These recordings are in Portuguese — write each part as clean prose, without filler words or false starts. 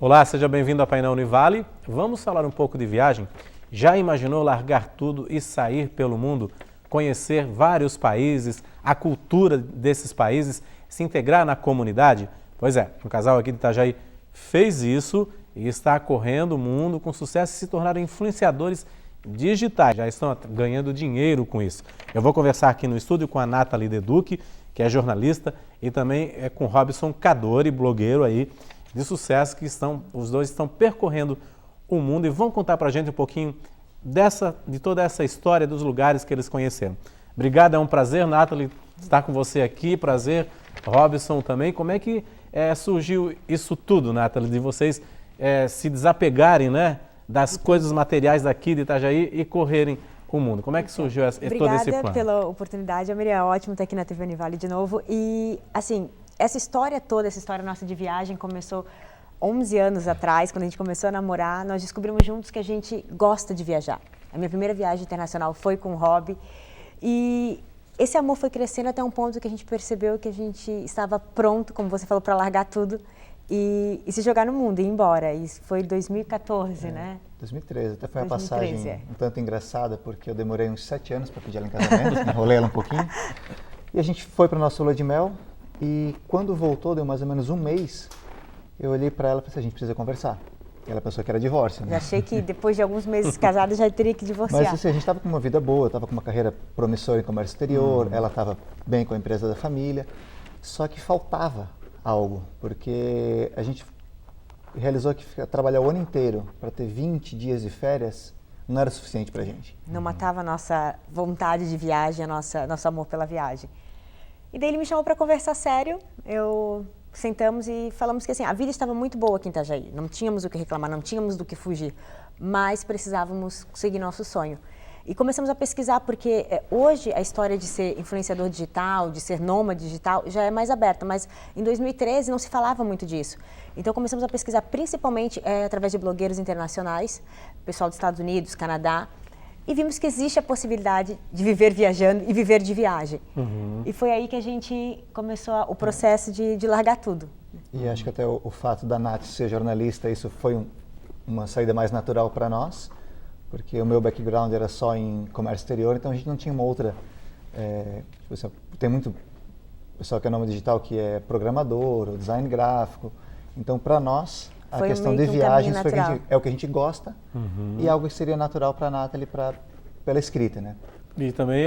Olá, seja bem-vindo ao Painel Univale. Vamos falar um pouco de viagem? Já imaginou largar tudo e sair pelo mundo, conhecer vários países, a cultura desses países, se integrar na comunidade? Pois é, um casal aqui de Itajaí fez isso e está correndo o mundo com sucesso e se tornaram influenciadores digitais. Já estão ganhando dinheiro com isso. Eu vou conversar aqui no estúdio com a Nathalie Deduc, que é jornalista, e também com o Robson Cadori, blogueiro aí de sucesso, que os dois estão percorrendo o mundo e vão contar para a gente um pouquinho de toda essa história dos lugares que eles conheceram. Obrigado, é um prazer, Nathalie, estar com você aqui, prazer, Robson também. Como é que surgiu isso tudo, Nathalie, de vocês se desapegarem, né, das coisas materiais daqui de Itajaí e correrem o mundo? Como é que surgiu todo esse plano? Obrigada pela oportunidade, Maria, é ótimo estar aqui na TV Univale de novo. E, assim, essa história toda, essa história nossa de viagem começou 11 anos atrás, quando a gente começou a namorar. Nós descobrimos juntos que a gente gosta de viajar. A minha primeira viagem internacional foi com o Rob e esse amor foi crescendo até um ponto que a gente percebeu que a gente estava pronto, como você falou, para largar tudo e se jogar no mundo e ir embora. Isso foi em 2014, né? 2013, até foi 2013, uma passagem um tanto engraçada, porque eu demorei uns 7 anos para pedir ela em casamento, enrolei ela um pouquinho. E a gente foi para a nossa lua de mel e quando voltou, deu mais ou menos um mês, eu olhei para ela e pensei, a gente precisa conversar. E ela pensou que era divórcio, né? Eu achei que depois de alguns meses casados já teria que divorciar. Mas assim, a gente estava com uma vida boa, estava com uma carreira promissora em comércio exterior, ela estava bem com a empresa da família, só que faltava algo, porque a gente realizou que trabalhar o ano inteiro para ter 20 dias de férias não era suficiente para a gente. Não matava a nossa vontade de viagem, nosso amor pela viagem. E daí ele me chamou para conversar sério, sentamos e falamos que assim, a vida estava muito boa aqui em Itajaí, não tínhamos o que reclamar, não tínhamos do que fugir, mas precisávamos seguir nosso sonho. E começamos a pesquisar, porque hoje a história de ser influenciador digital, de ser nômade digital, já é mais aberta, mas em 2013 não se falava muito disso. Então começamos a pesquisar principalmente através de blogueiros internacionais, pessoal dos Estados Unidos, Canadá, e vimos que existe a possibilidade de viver viajando e viver de viagem. E foi aí que a gente começou o processo de largar tudo. E acho que até o fato da Nath ser jornalista, isso foi uma saída mais natural para nós, porque o meu background era só em comércio exterior, então a gente não tinha uma outra... tem muito pessoal que é nômade digital que é programador, ou design gráfico, então para nós... A questão de viagens é o que a gente gosta e algo que seria natural para a Nathalie pela escrita, né? E também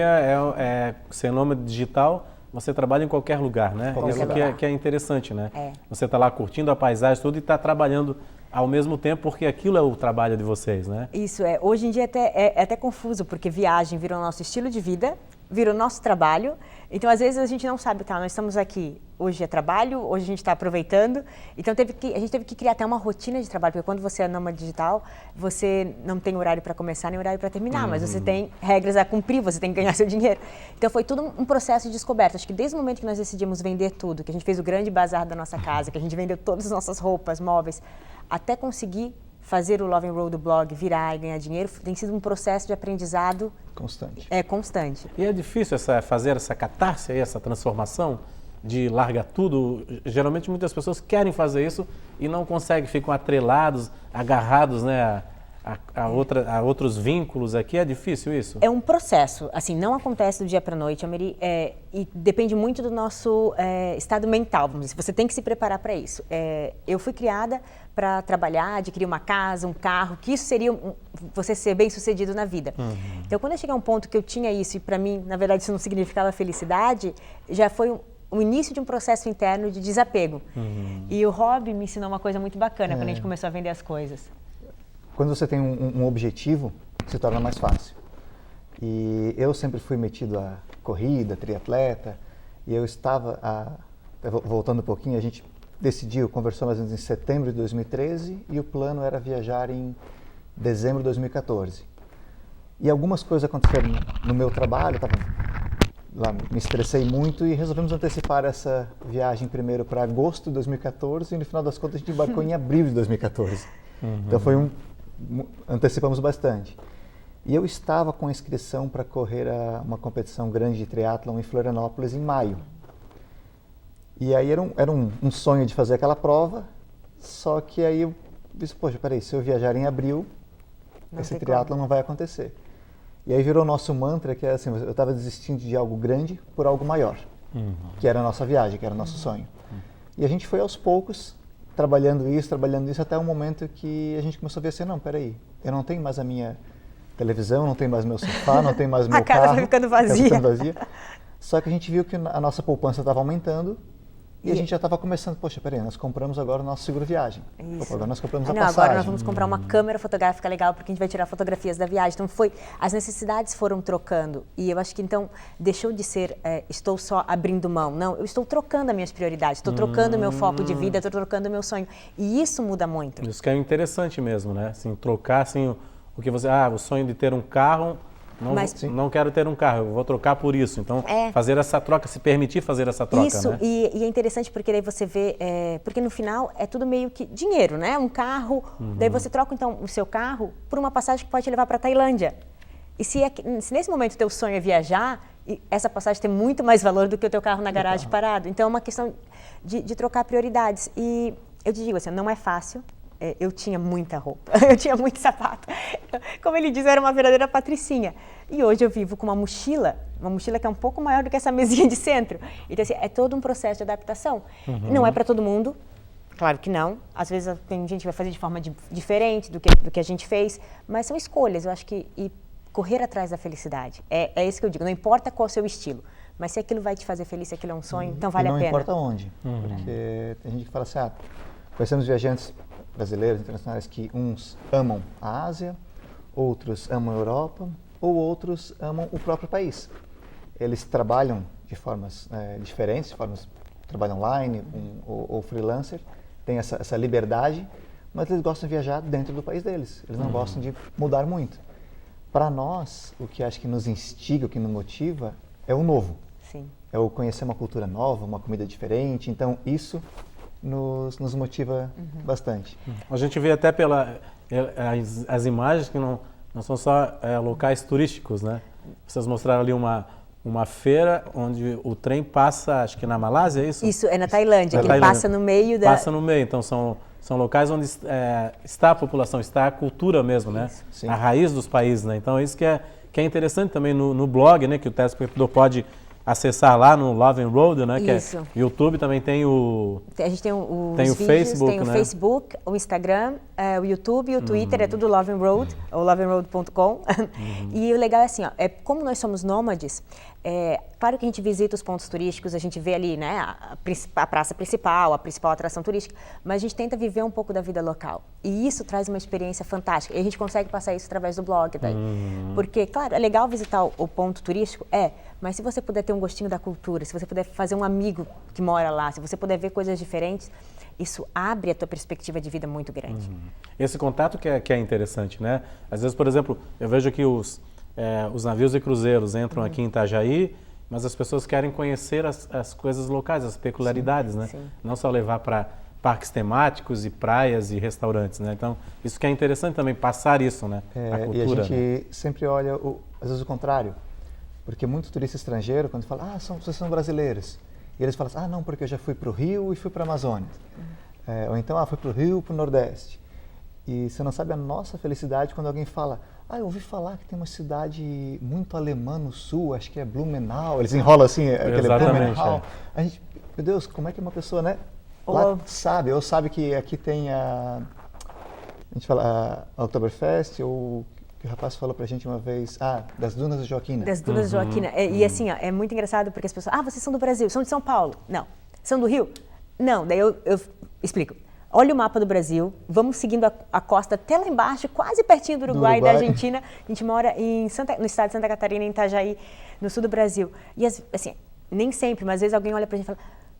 ser nômade digital, você trabalha em qualquer lugar, né? Isso que é interessante, né? Você está lá curtindo a paisagem tudo e está trabalhando ao mesmo tempo, porque aquilo é o trabalho de vocês, né? Isso é. Hoje em dia é até confuso, porque viagem virou nosso estilo de vida, virou nosso trabalho. Então, às vezes, a gente não sabe, nós estamos aqui, hoje é trabalho, hoje a gente está aproveitando. Então, a gente teve que criar até uma rotina de trabalho, porque quando você é nômade digital, você não tem horário para começar nem horário para terminar, mas você tem regras a cumprir, você tem que ganhar seu dinheiro. Então, foi tudo um processo de descoberta. Acho que desde o momento que nós decidimos vender tudo, que a gente fez o grande bazar da nossa casa, que a gente vendeu todas as nossas roupas, móveis, até conseguir fazer o Love and Roll do blog virar e ganhar dinheiro, tem sido um processo de aprendizado constante. Constante. E é difícil fazer essa catarse, essa transformação de largar tudo? Geralmente muitas pessoas querem fazer isso e não conseguem, ficam atrelados, agarrados, né, a outros vínculos aqui. É difícil isso? É um processo, assim, não acontece do dia para a noite, Ameri, e depende muito do nosso estado mental, vamos dizer, você tem que se preparar para isso. Eu fui criada para trabalhar, adquirir uma casa, um carro, que isso seria você ser bem-sucedido na vida. Então, quando eu cheguei a um ponto que eu tinha isso, e para mim, na verdade, isso não significava felicidade, já foi o início de um processo interno de desapego. E o Rob me ensinou uma coisa muito bacana quando a gente começou a vender as coisas. Quando você tem um objetivo, se torna mais fácil. E eu sempre fui metido a corrida, triatleta, e eu estava, voltando um pouquinho, a gente decidiu, conversou mais ou menos em setembro de 2013 e o plano era viajar em dezembro de 2014. E algumas coisas aconteceram no meu trabalho, me estressei muito e resolvemos antecipar essa viagem primeiro para agosto de 2014 e no final das contas a gente embarcou em abril de 2014. Então antecipamos bastante. E eu estava com inscrição para correr uma competição grande de triatlon em Florianópolis em maio. E aí era um sonho de fazer aquela prova, só que aí disse, poxa, peraí, se eu viajar em abril, esse triatlon não vai acontecer. E aí virou nosso mantra, que é assim, eu estava desistindo de algo grande por algo maior, que era a nossa viagem, que era o nosso sonho. E a gente foi aos poucos, trabalhando isso, até um momento que a gente começou a ver assim, não, peraí, eu não tenho mais a minha televisão, não tenho mais meu sofá, não tenho mais meu carro. A casa vai ficando vazia. Só que a gente viu que a nossa poupança estava aumentando e a gente já estava começando, poxa, peraí, nós compramos agora o nosso seguro viagem. Opa, agora nós compramos a passagem. Agora nós vamos comprar uma câmera fotográfica legal, porque a gente vai tirar fotografias da viagem. Então as necessidades foram trocando. E eu acho que então deixou de ser, estou só abrindo mão. Não, eu estou trocando as minhas prioridades, estou trocando o meu foco de vida, estou trocando o meu sonho. E isso muda muito. Isso que é interessante mesmo, né? Assim, trocar assim, o que você... o sonho de ter um carro... Não quero ter um carro, eu vou trocar por isso. Então, fazer essa troca, se permitir fazer essa troca, isso, né? E é interessante porque daí você vê, porque no final é tudo meio que dinheiro, né? Um carro, daí você troca então o seu carro por uma passagem que pode te levar para a Tailândia. E se nesse momento o teu sonho é viajar, essa passagem tem muito mais valor do que o teu carro na garagem parado. Então é uma questão de trocar prioridades. E eu te digo assim, não é fácil. Eu tinha muita roupa, eu tinha muito sapato. Como ele diz, eu era uma verdadeira patricinha. E hoje eu vivo com uma mochila que é um pouco maior do que essa mesinha de centro. Então, assim, é todo um processo de adaptação. Não é para todo mundo, claro que não. Às vezes tem gente que vai fazer de forma diferente do que a gente fez, mas são escolhas, eu acho que... E correr atrás da felicidade, é isso que eu digo, não importa qual é o seu estilo, mas se aquilo vai te fazer feliz, se aquilo é um sonho, então vale a pena. Não importa onde, porque tem gente que fala assim, conhecemos viajantes brasileiros, internacionais, que uns amam a Ásia, outros amam a Europa, ou outros amam o próprio país. Eles trabalham de formas diferentes, trabalham online ou freelancer, têm essa liberdade, mas eles gostam de viajar dentro do país deles. Eles não gostam de mudar muito. Para nós, o que acho que nos instiga, o que nos motiva, é o novo. Sim. É o conhecer uma cultura nova, uma comida diferente. Então, isso nos motiva bastante. A gente vê até as imagens que não são só locais turísticos, né? Vocês mostraram ali uma feira onde o trem passa, acho que na Malásia, é isso? Isso, é na Tailândia, que ele passa no meio da... Passa no meio, então são locais onde está a população, está a cultura mesmo, né? Sim. A raiz dos países, né? Então isso que é interessante também no blog, né? Que o telespectador pode acessar lá no Love and Road, né? Isso. Que é YouTube, também tem o... A gente tem os tem vídeos, o Facebook, tem o né? Facebook, o Instagram, o YouTube e o Twitter, é tudo Love and Road, ou loveandroad.com. E o legal é assim, como nós somos nômades, claro que a gente visita os pontos turísticos, a gente vê ali, né, a praça principal, a principal atração turística, mas a gente tenta viver um pouco da vida local. E isso traz uma experiência fantástica. E a gente consegue passar isso através do blog daí. Porque, claro, é legal visitar o ponto turístico, mas se você puder ter um gostinho da cultura, se você puder fazer um amigo que mora lá, se você puder ver coisas diferentes, isso abre a tua perspectiva de vida muito grande. Esse contato que é interessante, né? Às vezes, por exemplo, eu vejo que os navios e cruzeiros entram aqui em Itajaí, mas as pessoas querem conhecer as coisas locais, as peculiaridades, né? Sim. Não só levar para parques temáticos e praias e restaurantes, né? Então, isso que é interessante também, passar isso, né? A cultura. E a gente sempre olha, às vezes, o contrário. Porque muito turista estrangeiro, quando fala, vocês são brasileiros. E eles falam assim, não, porque eu já fui para o Rio e fui para a Amazônia. Ou então, fui para o Rio e para o Nordeste. E você não sabe a nossa felicidade quando alguém fala, eu ouvi falar que tem uma cidade muito alemã no sul, acho que é Blumenau. Eles enrolam assim, aquele Blumenau. A gente, meu Deus, como é que uma pessoa, né, lá sabe que aqui tem a gente fala a Oktoberfest, ou que o rapaz falou pra gente uma vez, das Dunas do Joaquina. Das Dunas do Joaquina. E assim, é muito engraçado porque as pessoas, vocês são do Brasil, são de São Paulo? Não. São do Rio? Não. Daí eu explico. Olha o mapa do Brasil, vamos seguindo a costa até lá embaixo, quase pertinho do Uruguai e da Argentina. A gente mora no estado de Santa Catarina, em Itajaí, no sul do Brasil. E assim, nem sempre, mas às vezes alguém olha pra gente e fala,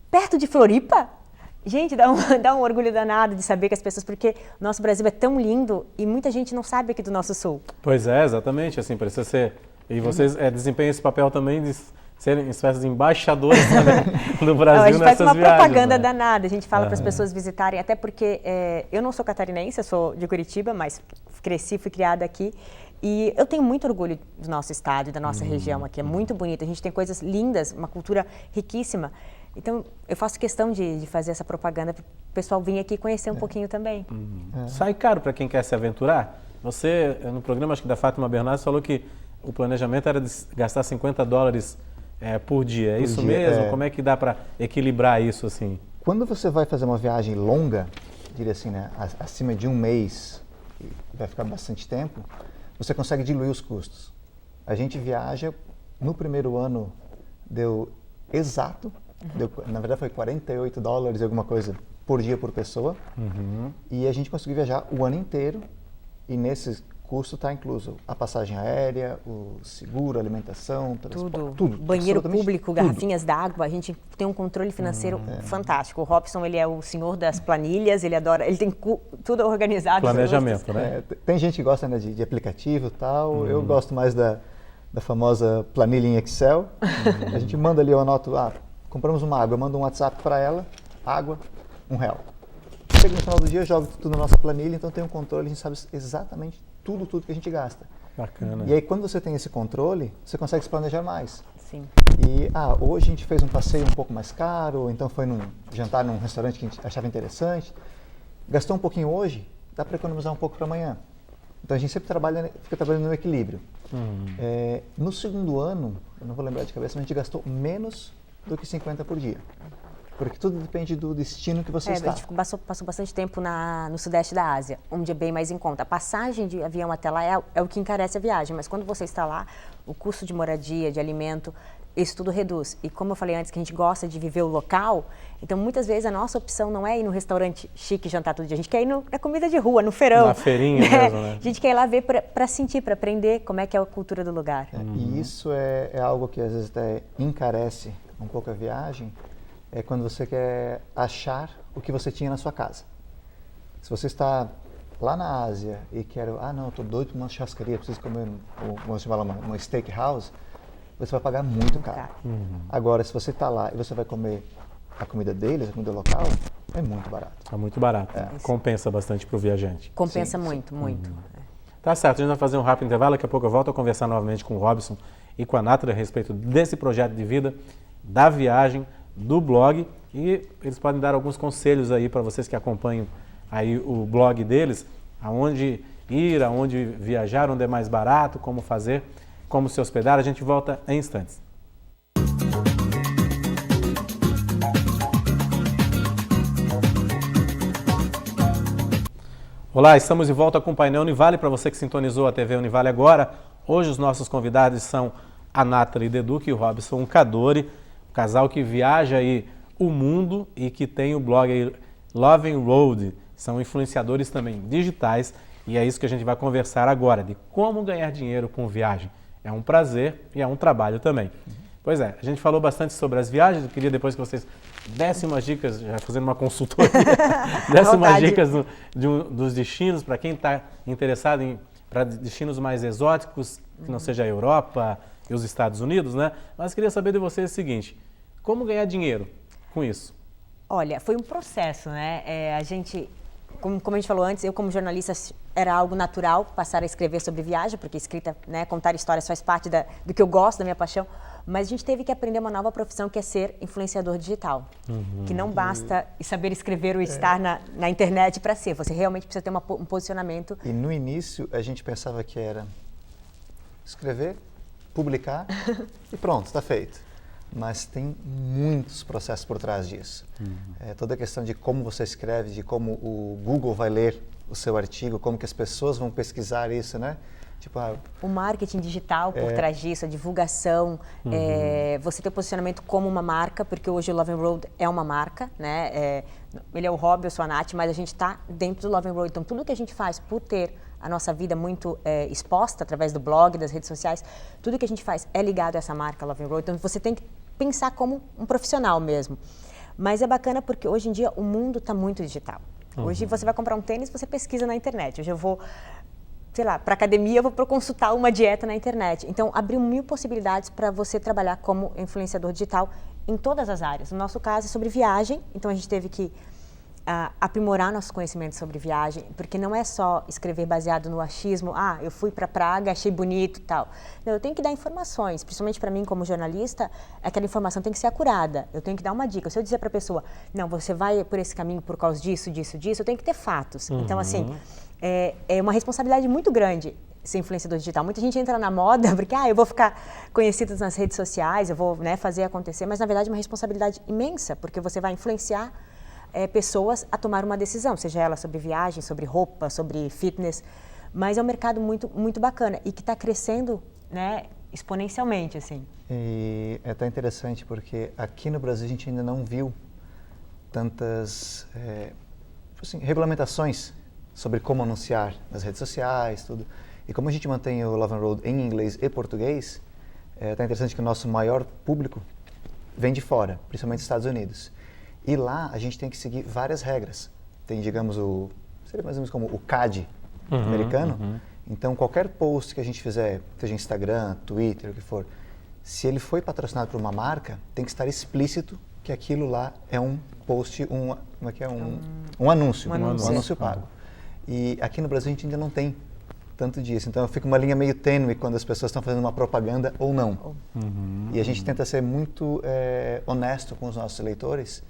perto de Floripa? Gente, dá um orgulho danado de saber que as pessoas, porque o nosso Brasil é tão lindo e muita gente não sabe aqui do nosso sul. Pois é, exatamente, assim, precisa ser... E vocês desempenham esse papel também de serem espécies de embaixadores do Brasil nessas viagens. A gente faz uma propaganda danada, a gente fala para as pessoas visitarem, até porque eu não sou catarinense, eu sou de Curitiba, mas fui criada aqui. E eu tenho muito orgulho do nosso estado e da nossa região aqui, é muito bonito, a gente tem coisas lindas, uma cultura riquíssima. Então, eu faço questão de fazer essa propaganda para o pessoal vir aqui conhecer um pouquinho também. Sai caro para quem quer se aventurar? Você, no programa, acho que da Fátima Bernardes, falou que o planejamento era de gastar $50 por dia. É isso mesmo? Como é que dá para equilibrar isso assim? Quando você vai fazer uma viagem longa, diria assim, né, acima de um mês, e vai ficar bastante tempo, você consegue diluir os custos. A gente viaja, no primeiro ano deu exato, na verdade foi $48 e alguma coisa por dia por pessoa, e a gente conseguiu viajar o ano inteiro, e nesse custo está incluso a passagem aérea, o seguro, a alimentação, transporte, tudo. Banheiro público, garrafinhas d'água, a gente tem um controle financeiro fantástico. O Robson, ele é o senhor das planilhas, ele adora, ele tem tudo organizado. Planejamento, né? Tem gente que gosta, né, de aplicativo e tal, eu gosto mais da famosa planilha em Excel. A gente manda ali, eu anoto, compramos uma água, eu mando um WhatsApp para ela, água, R$1. Chega no final do dia, eu jogo tudo na nossa planilha, então tem um controle, a gente sabe exatamente tudo que a gente gasta. Bacana. E aí, quando você tem esse controle, você consegue se planejar mais. Sim. E, hoje a gente fez um passeio um pouco mais caro, ou então foi jantar num restaurante que a gente achava interessante. Gastou um pouquinho hoje, dá para economizar um pouco para amanhã. Então a gente sempre fica trabalhando no equilíbrio. No segundo ano, eu não vou lembrar de cabeça, mas a gente gastou menos do que 50 por dia. Porque tudo depende do destino que você está. A gente passou bastante tempo no sudeste da Ásia, onde é bem mais em conta. A passagem de avião até lá é o que encarece a viagem, mas quando você está lá, o custo de moradia, de alimento, isso tudo reduz. E como eu falei antes, que a gente gosta de viver o local, então muitas vezes a nossa opção não é ir no restaurante chique jantar todo dia, a gente quer ir na comida de rua, no feirão. Na feirinha mesmo, né? A gente quer ir lá ver para sentir, para aprender como é que é a cultura do lugar. E isso é algo que às vezes até encarece um pouco a viagem, é quando você quer achar o que você tinha na sua casa. Se você está lá na Ásia e quer, eu estou doido por uma churrascaria, preciso comer, vamos chamar uma steakhouse, você vai pagar muito caro. Agora, se você está lá e você vai comer a comida deles, a comida local, é muito barato. É muito barato. Compensa bastante para o viajante. Compensa muito. Tá certo, a gente vai fazer um rápido intervalo, daqui a pouco eu volto a conversar novamente com o Robson e com a Nathalie a respeito desse projeto de vida, da viagem, do blog, e eles podem dar alguns conselhos aí para vocês que acompanham aí o blog deles, aonde ir, aonde viajar, onde é mais barato, como fazer, como se hospedar. A gente volta em instantes. Olá, estamos de volta com o Painel Univale. Para você que sintonizou a TV Univale agora, hoje os nossos convidados são a Nathalie Deduc e o Robson Cadori, casal que viaja aí o mundo e que tem o blog Loving Road. São influenciadores também digitais e é isso que a gente vai conversar agora, de como ganhar dinheiro com viagem. É um prazer e é um trabalho também. Pois é, a gente falou bastante sobre as viagens, eu queria depois que vocês dessem umas dicas, já fazendo uma consultoria, dessem umas dicas dos destinos para quem está interessado para destinos mais exóticos, que não seja a Europa e os Estados Unidos, né? Mas queria saber de vocês o seguinte, como ganhar dinheiro com isso? Olha, foi um processo, né? A gente, como a gente falou antes, eu como jornalista era algo natural passar a escrever sobre viagem, porque escrita, né, contar histórias faz parte do que eu gosto, da minha paixão, mas a gente teve que aprender uma nova profissão que é ser influenciador digital, que não basta saber escrever ou estar na internet para ser, você realmente precisa ter um posicionamento. E no início a gente pensava que era escrever, publicar e pronto, está feito. Mas tem muitos processos por trás disso. Toda a questão de como você escreve, de como o Google vai ler o seu artigo, como que as pessoas vão pesquisar isso, né? Tipo, o marketing digital por trás disso, a divulgação, você ter posicionamento como uma marca, porque hoje o Loving Road é uma marca, né? Ele é o Rob, eu sou a Nath, mas a gente está dentro do Loving Road. Então, tudo que a gente faz por ter a nossa vida muito exposta através do blog, das redes sociais, tudo que a gente faz é ligado a essa marca Loving Road. Então, você tem que pensar como um profissional mesmo. Mas é bacana porque hoje em dia o mundo está muito digital. Hoje você vai comprar um tênis, você pesquisa na internet. Hoje eu vou, sei lá, para academia, eu vou consultar uma dieta na internet. Então, abriu 1000 possibilidades para você trabalhar como influenciador digital em todas as áreas. No nosso caso, é sobre viagem. Então, a gente teve que aprimorar nosso conhecimento sobre viagem, porque não é só escrever baseado no achismo, eu fui para Praga, achei bonito e tal. Não, eu tenho que dar informações, principalmente para mim como jornalista, aquela informação tem que ser acurada, eu tenho que dar uma dica. Se eu dizer para a pessoa, não, você vai por esse caminho por causa disso, eu tenho que ter fatos. Então, assim, é uma responsabilidade muito grande ser influenciador digital. Muita gente entra na moda porque, eu vou ficar conhecido nas redes sociais, eu vou, né, fazer acontecer, mas na verdade é uma responsabilidade imensa, porque você vai influenciar pessoas a tomar uma decisão, seja ela sobre viagem, sobre roupa, sobre fitness, mas é um mercado muito, muito bacana e que está crescendo, né, exponencialmente, assim. E é até interessante porque aqui no Brasil a gente ainda não viu tantas assim, regulamentações sobre como anunciar nas redes sociais, tudo. E como a gente mantém o Love and Road em inglês e português, tá interessante que o nosso maior público vem de fora, principalmente dos Estados Unidos. E lá a gente tem que seguir várias regras. Tem, digamos, seria mais ou menos como o CAD americano. Então, qualquer post que a gente fizer, seja Instagram, Twitter, o que for, se ele foi patrocinado por uma marca, tem que estar explícito que aquilo lá é um post, um anúncio, um anúncio pago. E aqui no Brasil a gente ainda não tem tanto disso. Então fica uma linha meio tênue quando as pessoas estão fazendo uma propaganda ou não. E a gente tenta ser muito honesto com os nossos leitores,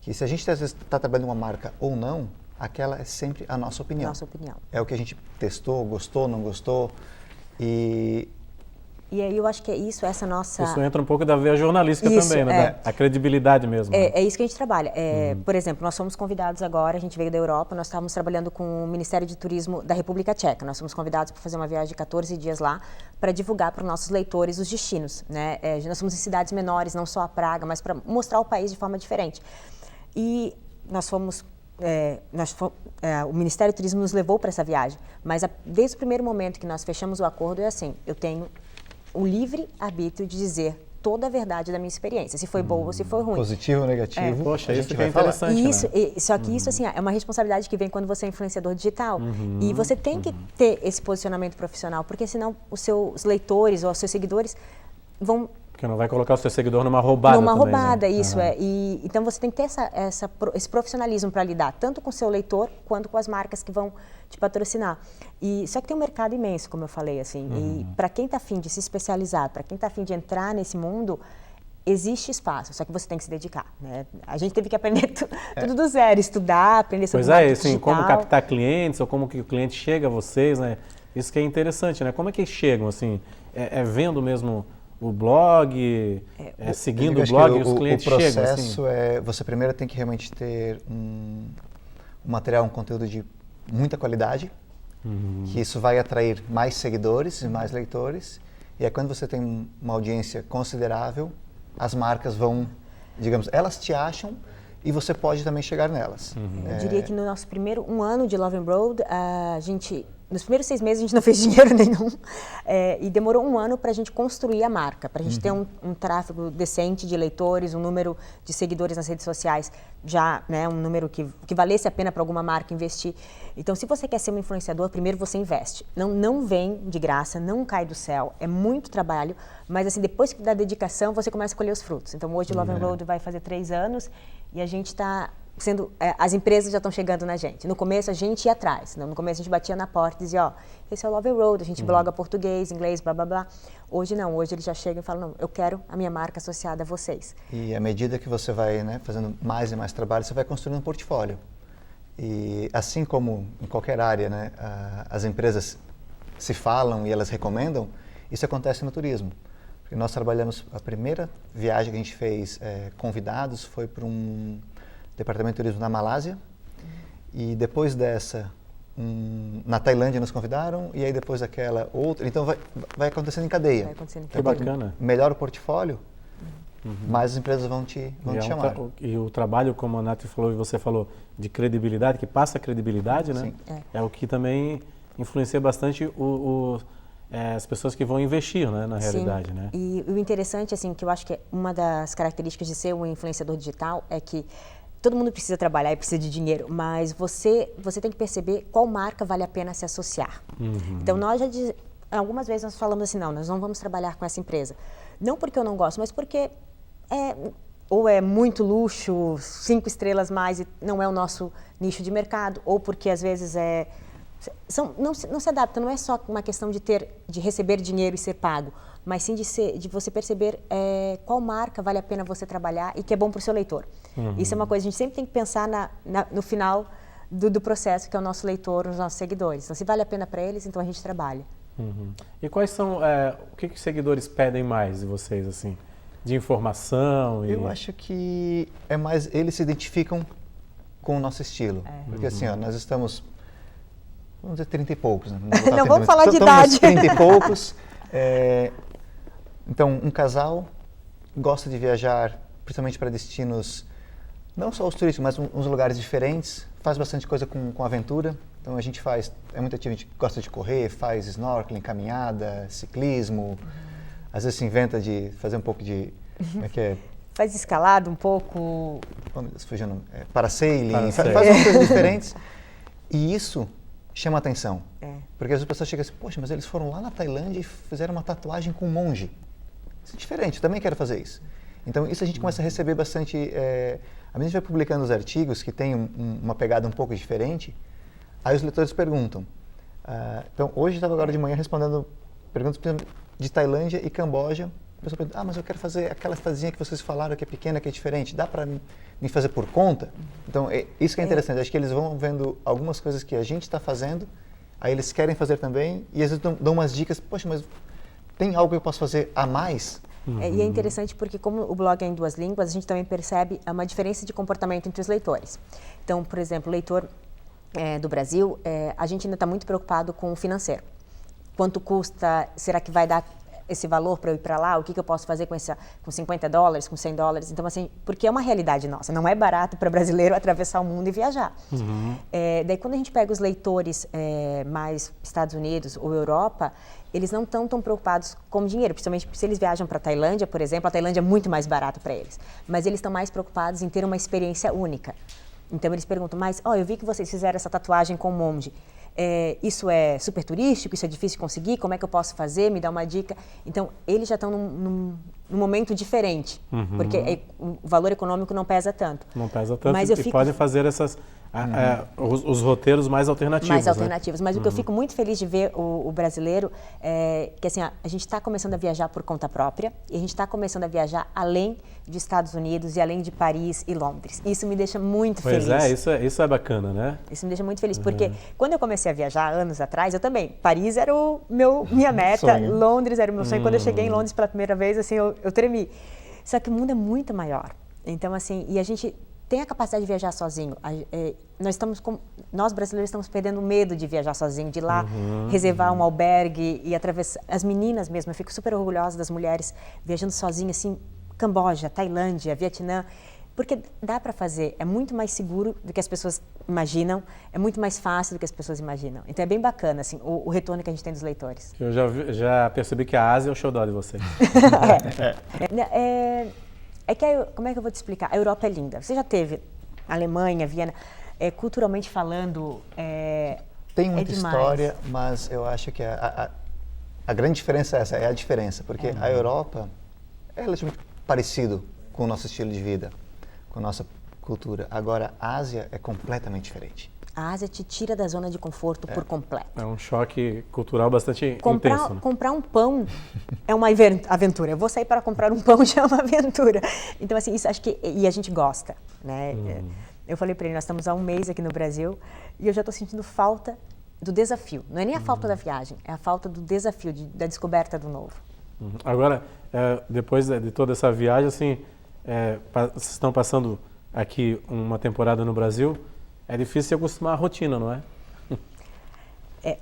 que se a gente às vezes está trabalhando uma marca ou não, aquela é sempre a nossa opinião. Nossa opinião. É o que a gente testou, gostou, não gostou. E aí eu acho que é isso, essa nossa... Isso entra um pouco da veia jornalística também, né? A credibilidade mesmo. É isso que a gente trabalha. Por exemplo, nós fomos convidados agora, a gente veio da Europa, nós estávamos trabalhando com o Ministério de Turismo da República Tcheca. Nós fomos convidados para fazer uma viagem de 14 dias lá, para divulgar para os nossos leitores os destinos, né? Nós fomos em cidades menores, não só a Praga, mas para mostrar o país de forma diferente. E nós fomos... o Ministério do Turismo nos levou para essa viagem, mas desde o primeiro momento que nós fechamos o acordo é assim, eu tenho o livre arbítrio de dizer toda a verdade da minha experiência, se foi boa ou se foi ruim. Positivo ou negativo. Poxa, a isso gente que é vai interessante, isso, né? Só que isso assim, é uma responsabilidade que vem quando você é influenciador digital. E você tem que ter esse posicionamento profissional, porque senão os seus leitores ou os seus seguidores vão... Porque não vai colocar o seu seguidor numa roubada também, roubada, né? isso é. Então você tem que ter esse profissionalismo para lidar, tanto com o seu leitor, quanto com as marcas que vão te patrocinar. Só que tem um mercado imenso, como eu falei, assim. E para quem está afim de se especializar, para quem está afim de entrar nesse mundo, existe espaço, só que você tem que se dedicar, né? A gente teve que aprender tudo do zero, estudar, aprender sobre marketing assim, digital. como captar clientes, ou como que o cliente chega a vocês, né? Isso que é interessante, né? Como é que eles chegam, assim? Vendo mesmo... o blog, seguindo o blog, os clientes chegam? O processo você primeiro tem que realmente ter um material, um conteúdo de muita qualidade, que isso vai atrair mais seguidores e mais leitores. E aí quando você tem uma audiência considerável, as marcas vão, digamos, elas te acham e você pode também chegar nelas. Eu diria que no nosso primeiro ano de Love and Road, nos primeiros 6 meses a gente não fez dinheiro nenhum e demorou 1 ano para a gente construir a marca, para a gente ter um tráfego decente de leitores, um número de seguidores nas redes sociais, já, né, um número que valesse a pena para alguma marca investir. Então, se você quer ser um influenciador, primeiro você investe. Não vem de graça, não cai do céu, é muito trabalho, mas assim, depois da dedicação você começa a colher os frutos. Então, hoje o Love and Road vai fazer 3 anos e a gente está... as empresas já estão chegando na gente. No começo a gente ia atrás, no começo a gente batia na porta e dizia, esse é o Love and Road, a gente bloga português, inglês, blá blá blá. Hoje não, hoje eles já chegam e falam, não, eu quero a minha marca associada a vocês. E à medida que você vai, né, fazendo mais e mais trabalho, você vai construindo um portfólio. E assim como em qualquer área, né, as empresas se falam e elas recomendam, isso acontece no turismo. Porque nós trabalhamos, a primeira viagem que a gente fez convidados foi para um departamento de turismo na Malásia, e depois dessa, na Tailândia nos convidaram, e aí depois daquela outra, então vai acontecendo em cadeia. Que bacana. Melhora o portfólio, mais as empresas vão te chamar. E o trabalho, como a Nath falou e você falou, de credibilidade, que passa a credibilidade, né? Sim. É o que também influencia bastante as pessoas que vão investir, né, na realidade, né? E o interessante, assim, que eu acho que uma das características de ser um influenciador digital é que todo mundo precisa trabalhar e precisa de dinheiro, mas você tem que perceber qual marca vale a pena se associar. Então, algumas vezes nós falamos assim, não, nós não vamos trabalhar com essa empresa. Não porque eu não gosto, mas porque ou é muito luxo, 5 estrelas mais e não é o nosso nicho de mercado, ou porque às vezes não se adapta, não é só uma questão de receber dinheiro e ser pago, mas sim de você perceber qual marca vale a pena você trabalhar e que é bom para o seu leitor. Isso é uma coisa que a gente sempre tem que pensar no final do processo, que é o nosso leitor, os nossos seguidores. Então, se vale a pena para eles, então a gente trabalha. E quais são, o que os seguidores pedem mais de vocês, assim, de informação? Eu acho que é mais, eles se identificam com o nosso estilo. Porque assim, ó, nós estamos, vamos dizer, 30 e poucos. Né? Não vamos falar de idade. 30 e poucos. Então, um casal gosta de viajar, principalmente para destinos, não só os turísticos, mas uns lugares diferentes. Faz bastante coisa com aventura. Então, a gente é muito ativo, a gente gosta de correr, faz snorkeling, caminhada, ciclismo. Às vezes se inventa de fazer um pouco de, como é que é? Faz escalada um pouco. Fugindo, parasailing, faz umas coisas diferentes. E isso chama atenção. Porque as pessoas chegam assim, poxa, mas eles foram lá na Tailândia e fizeram uma tatuagem com um monge. Isso é diferente, eu também quero fazer isso. Então, isso a gente começa a receber bastante. A gente vai publicando os artigos que tem uma pegada um pouco diferente, aí os leitores perguntam. Então, hoje estava agora de manhã respondendo perguntas de Tailândia e Camboja. A pessoa pergunta, mas eu quero fazer aquela cidadezinha que vocês falaram que é pequena, que é diferente, dá para me fazer por conta? Então, isso que é interessante, acho que eles vão vendo algumas coisas que a gente está fazendo, aí eles querem fazer também, e às vezes dão umas dicas, poxa, mas tem algo que eu posso fazer a mais? E é interessante porque, como o blog é em 2 línguas, a gente também percebe uma diferença de comportamento entre os leitores. Então, por exemplo, o leitor do Brasil, a gente ainda está muito preocupado com o financeiro. Quanto custa? Será que vai dar esse valor para eu ir para lá? O que eu posso fazer com $50, com $100? Então, assim, porque é uma realidade nossa. Não é barato para brasileiro atravessar o mundo e viajar. Daí, quando a gente pega os leitores mais Estados Unidos ou Europa, eles não estão tão preocupados com dinheiro, principalmente se eles viajam para a Tailândia, por exemplo. A Tailândia é muito mais barato para eles. Mas eles estão mais preocupados em ter uma experiência única. Então, eles perguntam, mas, eu vi que vocês fizeram essa tatuagem com um monge. Isso é super turístico? Isso é difícil de conseguir? Como é que eu posso fazer? Me dá uma dica. Então, eles já estão num momento diferente, porque o valor econômico não pesa tanto. Não pesa tanto, mas podem fazer os roteiros mais alternativos. Mais alternativos. Mas o que eu fico muito feliz de ver o brasileiro que assim, a gente está começando a viajar por conta própria e a gente está começando a viajar além de Estados Unidos e além de Paris e Londres. Isso me deixa muito feliz. Isso é bacana, né? Isso me deixa muito feliz, porque quando eu comecei a viajar anos atrás, eu também, Paris era minha meta, sonho. Londres era o meu sonho. Quando eu cheguei em Londres pela primeira vez, assim, eu tremi. Só que o mundo é muito maior. Então, assim, e a gente tem a capacidade de viajar sozinho. Nós brasileiros estamos perdendo o medo de viajar sozinho, de ir lá reservar um albergue e atravessar. As meninas mesmo, eu fico super orgulhosa das mulheres viajando sozinhas, assim, Camboja, Tailândia, Vietnã, porque dá para fazer. É muito mais seguro do que as pessoas imaginam, é muito mais fácil do que as pessoas imaginam. Então é bem bacana, assim, o retorno que a gente tem dos leitores. Eu já percebi que a Ásia é o xodó de vocês. Como é que eu vou te explicar? A Europa é linda. Você já teve Alemanha, Viena, culturalmente falando, tem muita história, mas eu acho que a grande diferença é essa, é a diferença, porque a Europa é relativamente parecido com o nosso estilo de vida, com a nossa cultura. Agora, a Ásia é completamente diferente. A Ásia te tira da zona de conforto por completo. É um choque cultural bastante intenso. Né? Comprar um pão é uma aventura. Eu vou sair para comprar um pão já é uma aventura. Então, assim, isso acho que... E a gente gosta, né? Eu falei para ele, nós estamos há um mês aqui no Brasil e eu já estou sentindo falta do desafio. Não é nem a falta da viagem, é a falta do desafio, da descoberta do novo. Agora, depois de toda essa viagem, assim, vocês estão passando aqui uma temporada no Brasil, é difícil se acostumar à rotina, não é?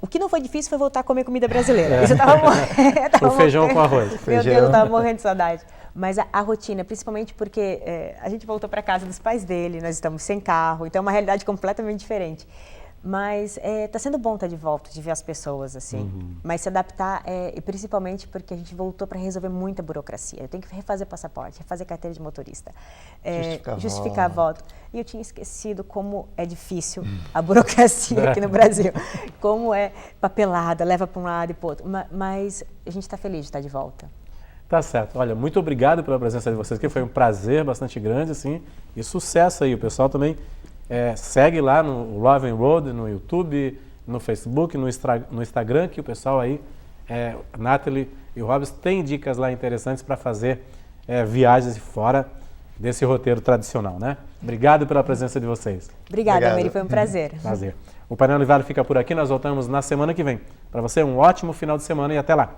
O que não foi difícil foi voltar a comer comida brasileira. Isso eu tava o feijão com arroz. Meu Deus, eu estava morrendo de saudade. Mas a rotina, principalmente porque a gente voltou para casa dos pais dele, nós estamos sem carro, então é uma realidade completamente diferente. Mas está sendo bom estar de volta, de ver as pessoas, assim. Mas se adaptar, e principalmente porque a gente voltou para resolver muita burocracia. Eu tenho que refazer passaporte, refazer carteira de motorista, justificar voto. E eu tinha esquecido como é difícil a burocracia aqui no Brasil. Como é papelada, leva para um lado e para o outro. Mas a gente está feliz de estar de volta. Tá certo. Olha, muito obrigado pela presença de vocês aqui. Foi um prazer bastante grande, assim. E sucesso aí. O pessoal também segue lá no Love and Road, no YouTube, no Facebook, no Instagram, que o pessoal aí, Nathalie e o Robson, tem dicas lá interessantes para fazer viagens fora desse roteiro tradicional, né? Obrigado pela presença de vocês. Obrigada, Mary. Foi um prazer. Prazer. O Painel Univale fica por aqui. Nós voltamos na semana que vem. Para você, um ótimo final de semana e até lá.